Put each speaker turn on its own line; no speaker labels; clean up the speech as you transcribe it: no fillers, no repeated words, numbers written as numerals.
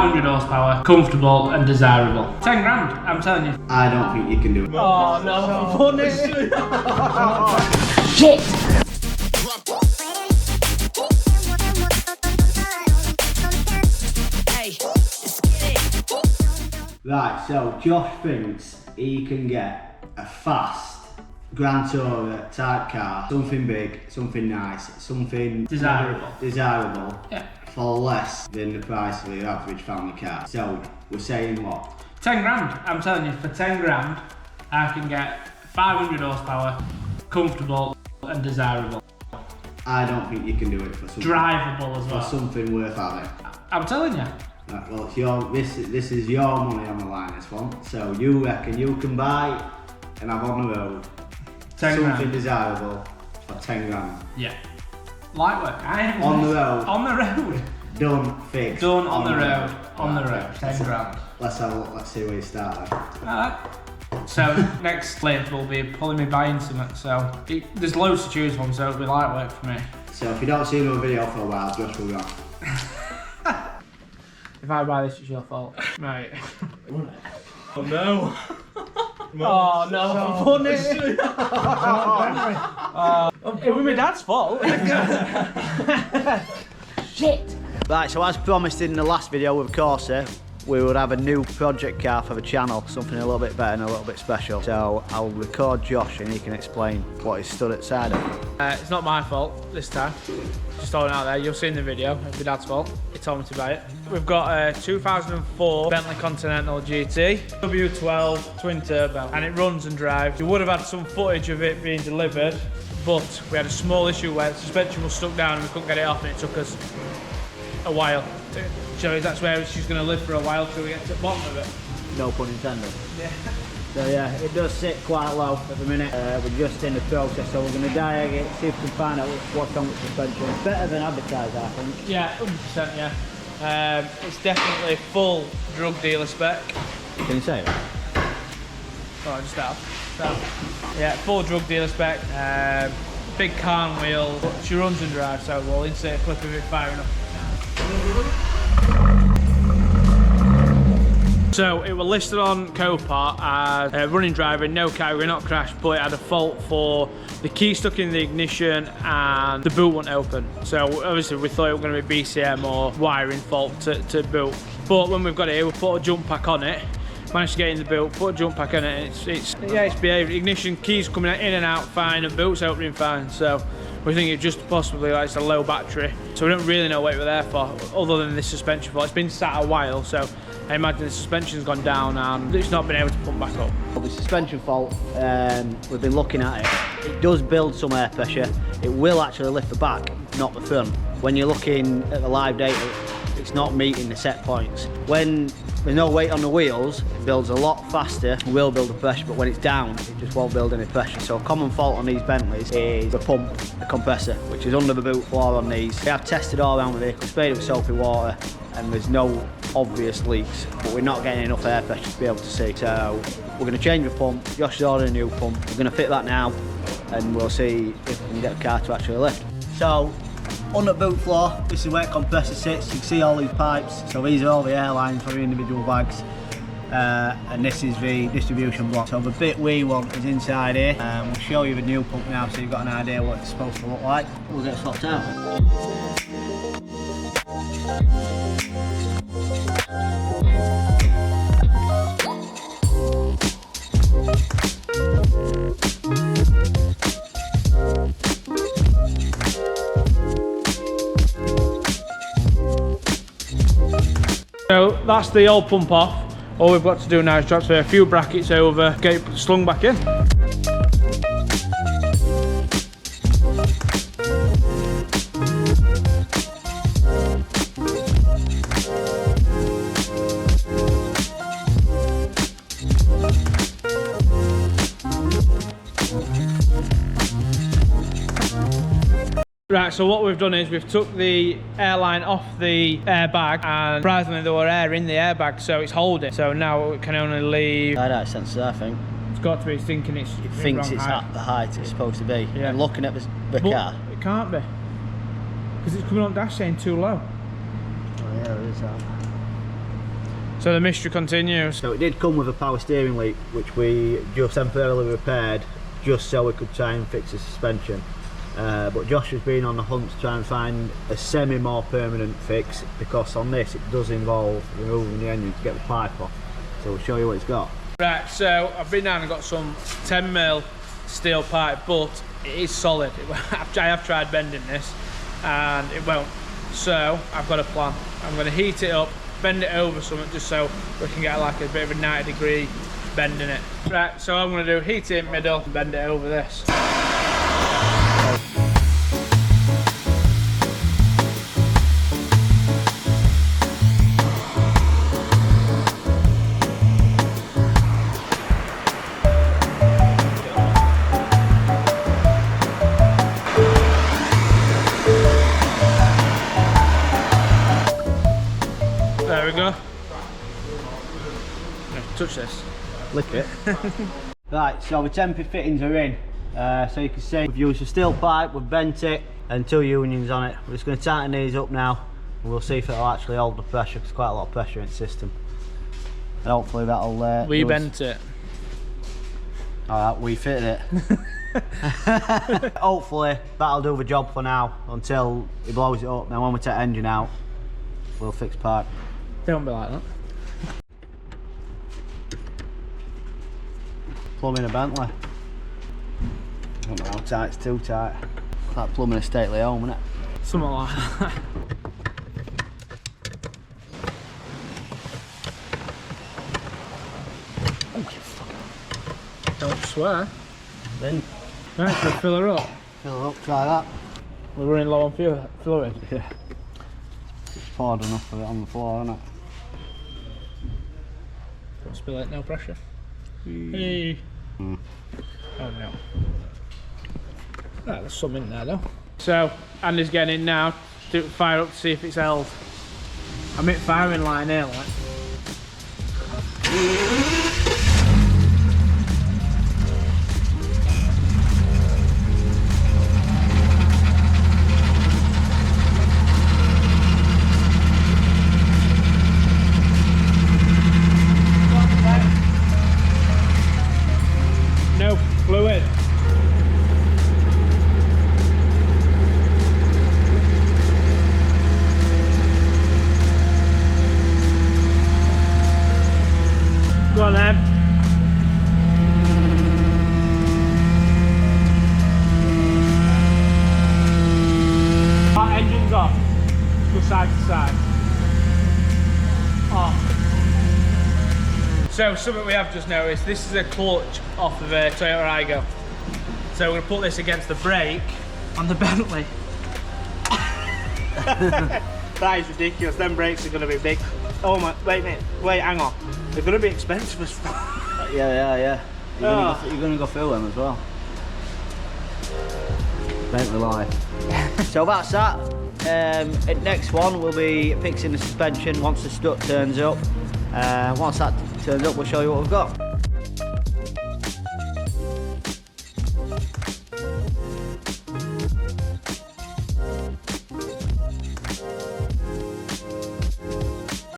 500 horsepower, comfortable and desirable. 10 grand, I'm telling you.
I don't think you can do it.
Oh no, funny.
Shit!
Right, so Josh thinks he can get a fast Grand Tourer type car, something big, something nice, something desirable
Yeah.
for less than the price of your average family car. So we're saying what?
10 grand, I'm telling you, for 10 grand, I can get 500 horsepower, comfortable and desirable.
I don't think you can do it for something
Drivable as well.
For something worth having.
I'm telling you.
Right, well, it's your, this is your money on the line, this one. So you reckon you can buy and have on the road
10
something
grand.
desirable for 10 grand?
Yeah. Light work. I ain't
On the road.
On the road.
Done, fixed.
Done on the road. On the
Right,
road. 10 grand.
Let's have a look, let's see where you start then.
Alright. So next clip will be pulling me by intimate. So there's loads to choose from, so it'll be light work for me.
So if you don't see another video for a while, Josh will go.
If I buy this, it's your fault. Right.
Oh no.
Oh no, funny. It was my dad's fault.
Shit!
Right, so as promised in the last video with Corsa, we would have a new project car for the channel, something a little bit better and a little bit special. So I'll record Josh and he can explain what he's stood outside of.
It's not my fault this time. Just throwing it out there. You'll see in the video. It's my dad's fault. He told me to buy it. We've got a 2004 Bentley Continental GT, W12 twin turbo, and it runs and drives. We would have had some footage of it being delivered, but we had a small issue where the suspension was stuck down and we couldn't get it off, and it took us a while. So that's where she's going to live for a while till we get to the bottom of it.
No pun intended.
Yeah.
So yeah, it does sit quite low at the minute. We're just in the process, so we're going to diag it, see if we can find out what's on with suspension. It's better than advertised, I think.
Yeah, 100%, yeah. It's definitely full drug dealer spec.
Can you say that?
Oh, just out. Yeah, full drug dealer spec. Big car and wheel. She runs and drives, so we'll insert a clip of it firing up. So it was listed on COPART as running driver, no category, not crashed, but it had a fault for the key stuck in the ignition and the boot wouldn't open. So obviously we thought it was going to be BCM or wiring fault to boot. But when we've got it here, we put a jump pack on it, managed to get in the boot, put a jump pack on it, and it's behaved. Ignition keys coming in and out fine, and boot's opening fine. So we think it just possibly like it's a low battery. So we don't really know what it was there for, other than this suspension fault. It's been sat a while, so I imagine the suspension's gone down and it's not been able to pump back up.
The suspension fault, we've been looking at it. It does build some air pressure. It will actually lift the back, not the front. When you're looking at the live data, it's not meeting the set points. When there's no weight on the wheels, it builds a lot faster, it will build the pressure, but when it's down, it just won't build any pressure. So a common fault on these Bentleys is the pump, the compressor, which is under the boot floor on these. We have tested all around the vehicle, sprayed it with soapy water, and there's no obvious leaks, but we're not getting enough air pressure to be able to see. So we're going to change the pump. Josh has ordered a new pump. We're going to fit that now, and we'll see if we can get the car to actually lift. So on the boot floor, this is where the compressor sits. You can see all these pipes. So these are all the air lines for the individual bags. And this is the distribution block. So the bit we want is inside here. We'll show you the new pump now so you've got an idea what it's supposed to look like. We'll get swapped out.
So that's the old pump off. All we've got to do now is transfer a few brackets over, get it slung back in. Right, so what we've done is we've took the airline off the airbag, and surprisingly there were air in the airbag, so it's holding. So now it can only leave.
I don't sense that, I think.
It's got to be thinking it's.
It thinks it's at the height it's supposed to be.
Yeah.
And looking at the car.
It can't be, because it's coming on dash saying too low.
Oh yeah, it is that.
So the mystery continues.
So it did come with a power steering leak, which we just temporarily repaired, just so we could try and fix the suspension. But Josh has been on the hunt to try and find a semi more permanent fix, because on this it does involve removing the engine to get the pipe off. So we'll show you what it's got.
Right, so I've been down and got some 10mm steel pipe, but it is solid. I have tried bending this and it won't. So I've got a plan. I'm going to heat it up, bend it over something, just so we can get like a bit of a 90-degree bend in it. Right, so I'm going to do heat it in middle and bend it over this. There we go. No, touch this.
Lick it. Right, so the temporary fittings are in. So you can see we've used a steel pipe, we've bent it, and 2 unions on it. We're just going to tighten these up now, and we'll see if it'll actually hold the pressure. There's quite a lot of pressure in the system, and hopefully that'll.
We bent it.
Alright, we fitted it. Hopefully that'll do the job for now until he blows it up. Then when we take the engine out, we'll fix pipe.
Don't be like that.
Plumbing a Bentley. I don't know how tight, it's too tight. Like plumbing a stately home, isn't it?
Something like that.
Oh, you fucking.
Don't swear.
Then
Right, so fill her up.
fill her up, try that.
We're running low on fluid.
Yeah. It's poured enough of it on the floor, isn't it?
Don't spill it, no pressure. Hey. Oh no. Right, there's some in there though. So, Andy's getting in now, to fire up to see if it's held. I'm at firing line here, like. No fluid. Go on then. Our engine's off. Go side to side. Off. So something we have just noticed, this is a clutch off of a Toyota Aygo. So we're going to put this against the brake on the Bentley. That is ridiculous, them brakes are going to be big. Oh my, wait, hang on. They're going to be expensive as fuck.
Yeah. You're gonna go through them as well. Bentley life. So that's that. Next one we'll be fixing the suspension once the strut turns up. Once that turns up, we'll show you what we've got.